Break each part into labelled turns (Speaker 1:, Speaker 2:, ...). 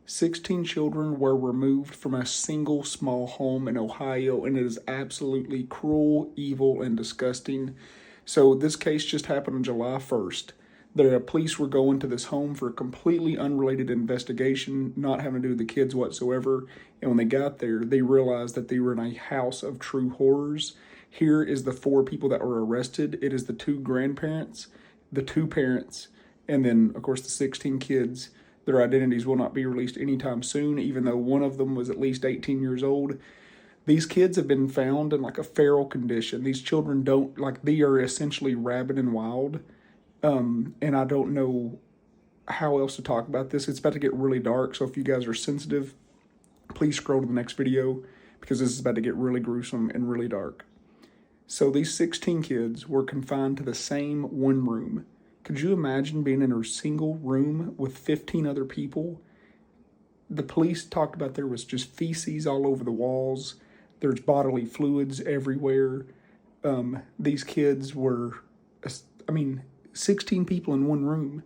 Speaker 1: 16 children were removed from a single small home in Ohio, and it is absolutely cruel, evil, and disgusting. So, this case just happened on July 1st. The police were going to this home for a completely unrelated investigation, not having to do with the kids whatsoever. And when they got there, they realized that they were in a house of true horrors. Here is the 4 people that were arrested. It is the 2 grandparents, the 2 parents, and then, of course, the 16 kids. Their identities will not be released anytime soon, even though one of them was at least 18 years old. These kids have been found in like a feral condition. These children don't, like, they are essentially rabid and wild. And I don't know how else to talk about this. It's about to get really dark, so if you guys are sensitive, please scroll to the next video because this is about to get really gruesome and really dark. So these 16 kids were confined to the same one room. Could you imagine being in a single room with 15 other people? The police talked about there was just feces all over the walls. There's bodily fluids everywhere. These kids were, 16 people in one room.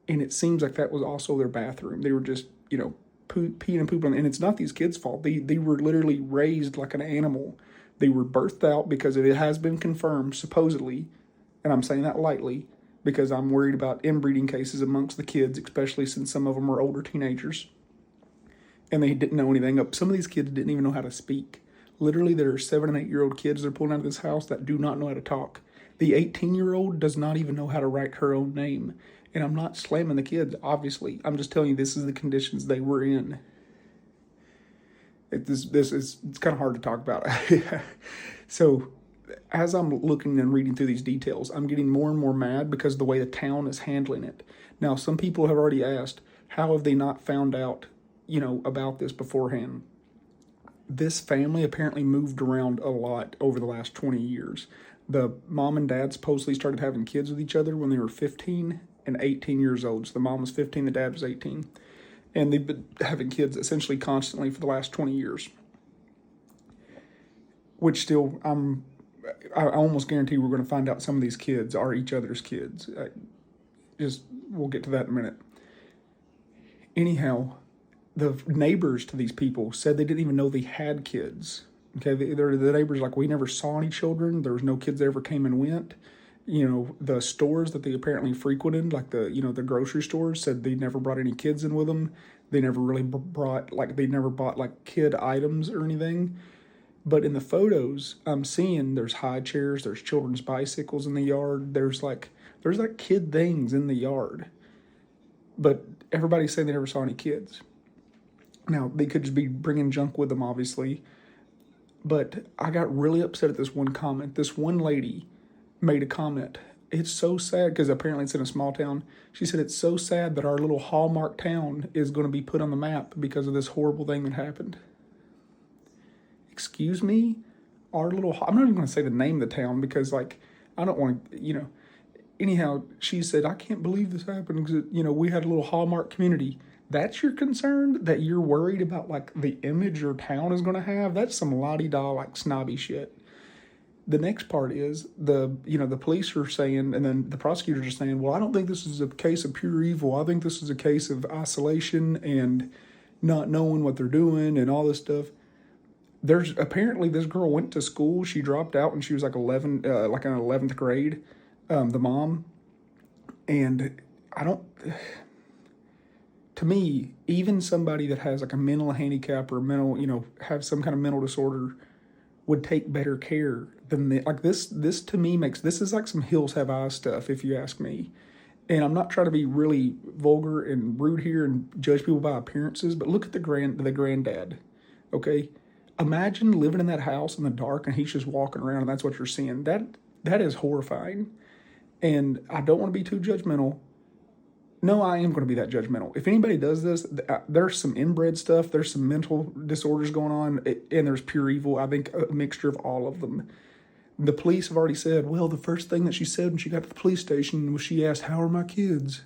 Speaker 1: And it seems like that was also their bathroom. They were just, peeing and pooping. And it's not these kids' fault. They were literally raised like an animal. They were birthed out because it has been confirmed, supposedly, and I'm saying that lightly, because I'm worried about inbreeding cases amongst the kids, especially since some of them are older teenagers. And they didn't know anything. Some of these kids didn't even know how to speak. Literally, there are 7 and 8-year-old kids that are pulling out of this house that do not know how to talk. The 18-year-old does not even know how to write her own name. And I'm not slamming the kids, obviously. I'm just telling you this is the conditions they were in. It's kind of hard to talk about. So, as I'm looking and reading through these details, I'm getting more and more mad because of the way the town is handling it. Now, some people have already asked, how have they not found out, about this beforehand? This family apparently moved around a lot over the last 20 years. The mom and dad supposedly started having kids with each other when they were 15 and 18 years old. So the mom was 15, the dad was 18. And they've been having kids essentially constantly for the last 20 years. Which still, I almost guarantee we're going to find out some of these kids are each other's kids. We'll get to that in a minute. Anyhow, the neighbors to these people said they didn't even know they had kids. Okay, the neighbors like, we never saw any children. There was no kids that ever came and went. The stores that they apparently frequented, like the grocery stores, said they never brought any kids in with them. They never really they never bought like kid items or anything. But in the photos I'm seeing, there's high chairs, there's children's bicycles in the yard. There's kid things in the yard. But everybody's saying they never saw any kids. Now, they could just be bringing junk with them, obviously. But I got really upset at this one comment. This one lady made a comment. It's so sad, because apparently it's in a small town. She said, it's so sad that our little Hallmark town is going to be put on the map because of this horrible thing that happened. Excuse me? I'm not even going to say the name of the town because, I don't want to, Anyhow, she said, I can't believe this happened because, we had a little Hallmark community. That's your concern? That you're worried about, the image your town is going to have? That's some la-di-da, snobby shit. The next part is the police are saying, and then the prosecutors are saying, well, I don't think this is a case of pure evil. I think this is a case of isolation and not knowing what they're doing and all this stuff. There's apparently this girl went to school. She dropped out when she was 11, in 11th grade, the mom. And to me, even somebody that has a mental handicap or have some kind of mental disorder would take better care than this to me this is like some Hills Have Eyes stuff, if you ask me. And I'm not trying to be really vulgar and rude here and judge people by appearances, but look at the granddad, okay? Imagine living in that house in the dark and he's just walking around and that's what you're seeing. That is horrifying. And I don't want to be too judgmental. No, I am going to be that judgmental. If anybody does this, there's some inbred stuff, there's some mental disorders going on, and there's pure evil. I think a mixture of all of them. The police have already said, well, the first thing that she said when she got to the police station was she asked, how are my kids?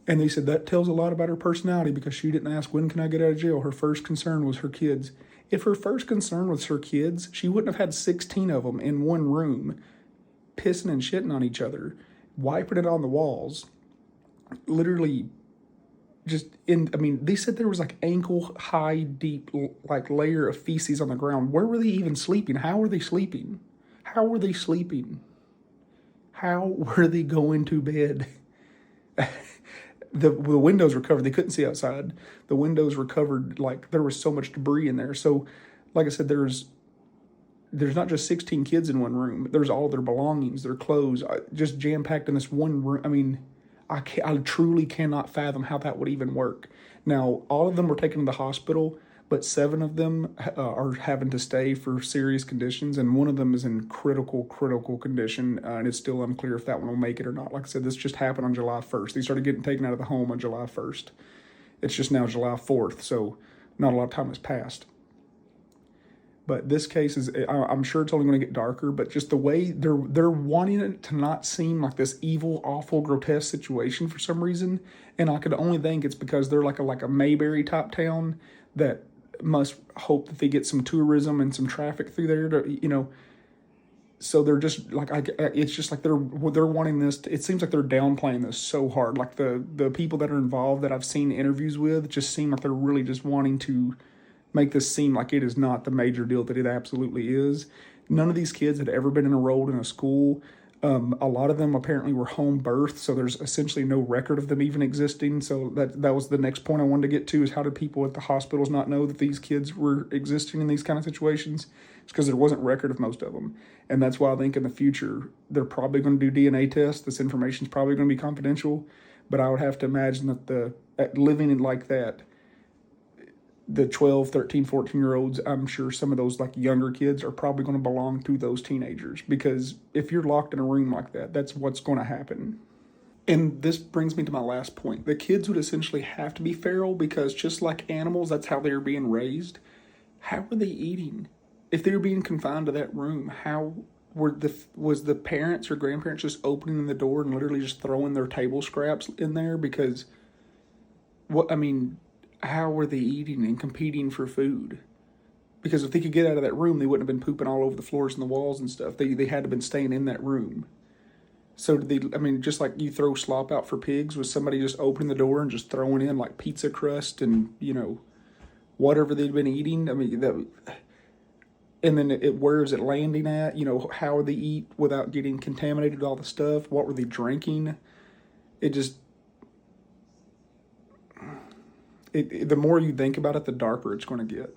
Speaker 1: And they said that tells a lot about her personality because she didn't ask, when can I get out of jail? Her first concern was her kids. If her first concern was her kids, she wouldn't have had 16 of them in one room, pissing and shitting on each other, wiping it on the walls, literally just in, I mean, they said there was like ankle high, deep, like layer of feces on the ground. Where were they even sleeping? How were they sleeping? How were they sleeping? How were they going to bed? The windows were covered. They couldn't see outside. The windows were covered. Like there was so much debris in there. So, like I said, there's not just 16 kids in one room. There's all their belongings, their clothes, just jam packed in this one room. I mean, I truly cannot fathom how that would even work. Now, all of them were taken to the hospital, but 7 of them are having to stay for serious conditions, and one of them is in critical condition, and it's still unclear if that one will make it or not. Like I said, this just happened on July 1st. They started getting taken out of the home on July 1st. It's just now July 4th, so not a lot of time has passed. But this case is, I'm sure it's only going to get darker, but just the way they're wanting it to not seem like this evil, awful, grotesque situation for some reason. And I could only think it's because they're like a Mayberry type town that must hope that they get some tourism and some traffic through there to, so they're just like, it's just like they're wanting this it seems like they're downplaying this so hard. Like the people that are involved that I've seen interviews with just seem like they're really just wanting to make this seem like it is not the major deal that it absolutely is. None of these kids had ever been enrolled in a school. A lot of them apparently were home births, so there's essentially no record of them even existing. So that was the next point I wanted to get to, is how did people at the hospitals not know that these kids were existing in these kind of situations? It's because there wasn't record of most of them. And that's why I think in the future they're probably going to do DNA tests. This information is probably going to be confidential, but I would have to imagine that living in like that, the 12, 13, 14-year-olds, I'm sure some of those like younger kids are probably going to belong to those teenagers, because if you're locked in a room like that, that's what's going to happen. And this brings me to my last point. The kids would essentially have to be feral, because just like animals, that's how they're being raised. How were they eating? If they were being confined to that room, how was the parents or grandparents just opening the door and literally just throwing their table scraps in there? Because how were they eating and competing for food? Because if they could get out of that room, they wouldn't have been pooping all over the floors and the walls and stuff. They had to have been staying in that room. So just like you throw slop out for pigs, was somebody just opening the door and just throwing in like pizza crust and, whatever they'd been eating? And then where is it landing at? How would they eat without getting contaminated with all the stuff? What were they drinking? The more you think about it, the darker it's going to get.